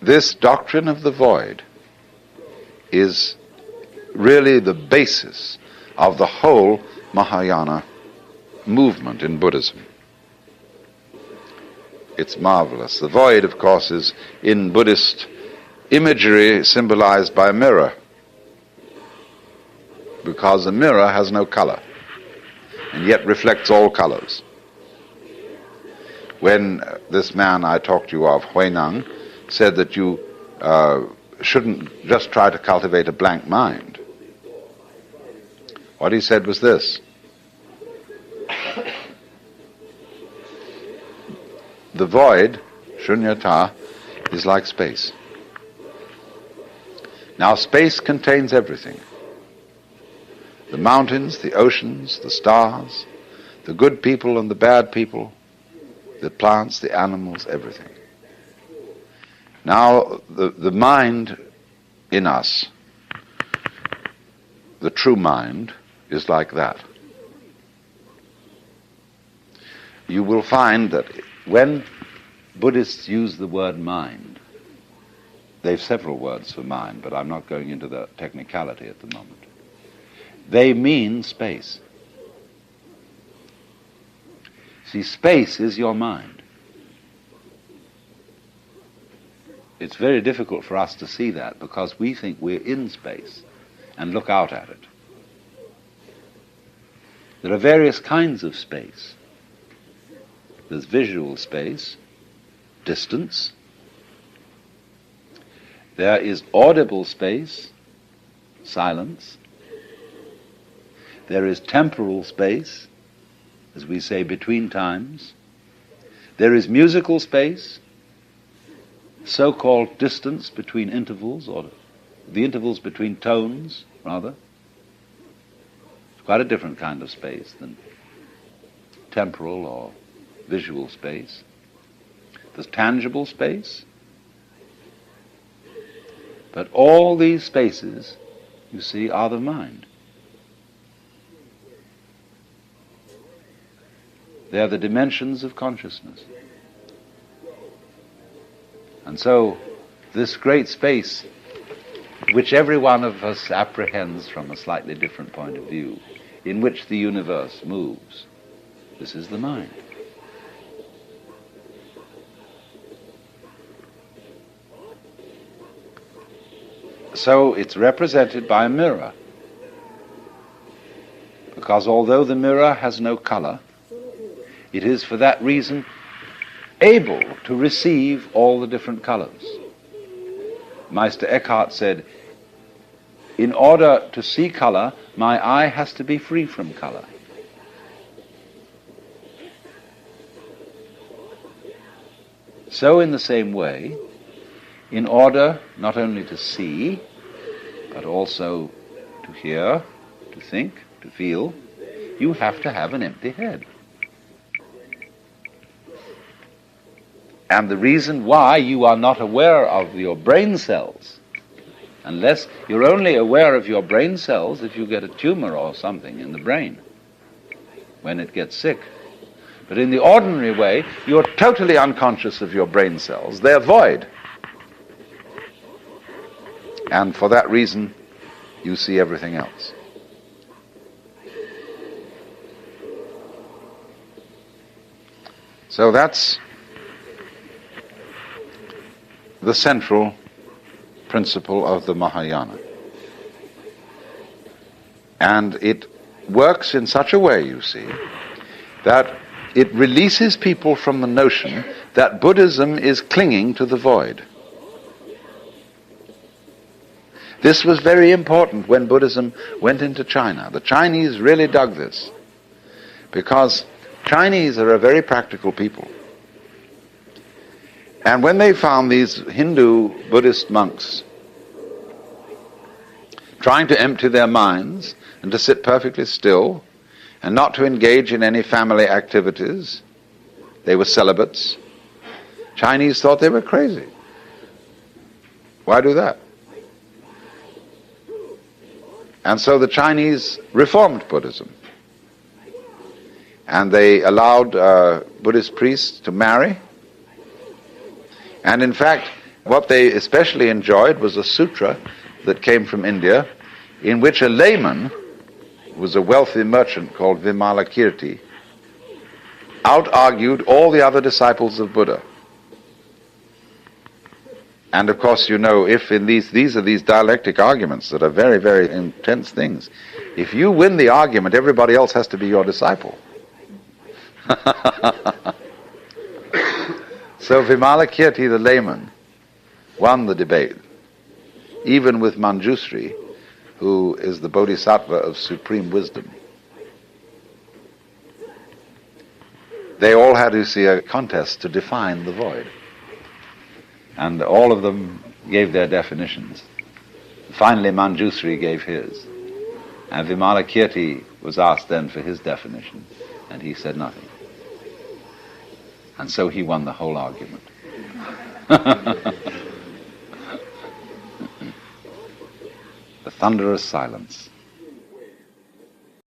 this doctrine of the void is really the basis of the whole Mahayana movement in Buddhism. It's marvelous. The void, of course, is in Buddhist imagery symbolized by a mirror, because a mirror has no color and yet reflects all colors. When this man I talked to you of, Huineng, said that you shouldn't just try to cultivate a blank mind, what he said was this: the void, shunyata, is like space. Now, space contains everything. The mountains, the oceans, the stars, the good people and the bad people, the plants, the animals, everything. Now, the mind in us, the true mind, is like that. You will find that when Buddhists use the word mind, they've several words for mind, but I'm not going into the technicality at the moment. They mean space. See, space is your mind. It's very difficult for us to see that because we think we're in space and look out at it. There are various kinds of space. There's visual space, distance. There is audible space, silence. There is temporal space, as we say, between times. There is musical space, so-called distance between intervals, or the intervals between tones, rather. It's quite a different kind of space than temporal or visual space. There's tangible space. But all these spaces, you see, are the mind. They are the dimensions of consciousness. And so, this great space, which every one of us apprehends from a slightly different point of view, in which the universe moves, this is the mind. So it's represented by a mirror, because although the mirror has no color, it is for that reason able to receive all the different colors. Meister Eckhart said, in order to see color, my eye has to be free from color. So in the same way, in order not only to see, but also to hear, to think, to feel, you have to have an empty head. And the reason why you are not aware of your brain cells, unless you're only aware of your brain cells if you get a tumor or something in the brain, when it gets sick. But in the ordinary way, you're totally unconscious of your brain cells. They're void. And for that reason, you see everything else. So that's the central principle of the Mahayana. And it works in such a way, you see, that it releases people from the notion that Buddhism is clinging to the void. This was very important when Buddhism went into China. The Chinese really dug this, because Chinese are a very practical people. And when they found these Hindu Buddhist monks trying to empty their minds and to sit perfectly still and not to engage in any family activities, they were celibates, Chinese thought they were crazy. Why do that? And so the Chinese reformed Buddhism. And they allowed Buddhist priests to marry. And in fact, What they especially enjoyed was a sutra that came from India, in which a layman, who was a wealthy merchant called Vimalakirti, out-argued all the other disciples of Buddha. And of course, you know, if in these are these dialectic arguments that are very, very intense things. If you win the argument, everybody else has to be your disciple. So Vimalakirti, the layman, won the debate, even with Manjusri, who is the bodhisattva of supreme wisdom. They all had to see a contest to define the void. And all of them gave their definitions. Finally, Manjusri gave his. And Vimalakirti was asked then for his definition, and he said nothing. And so he won the whole argument. The Thunderous Silence.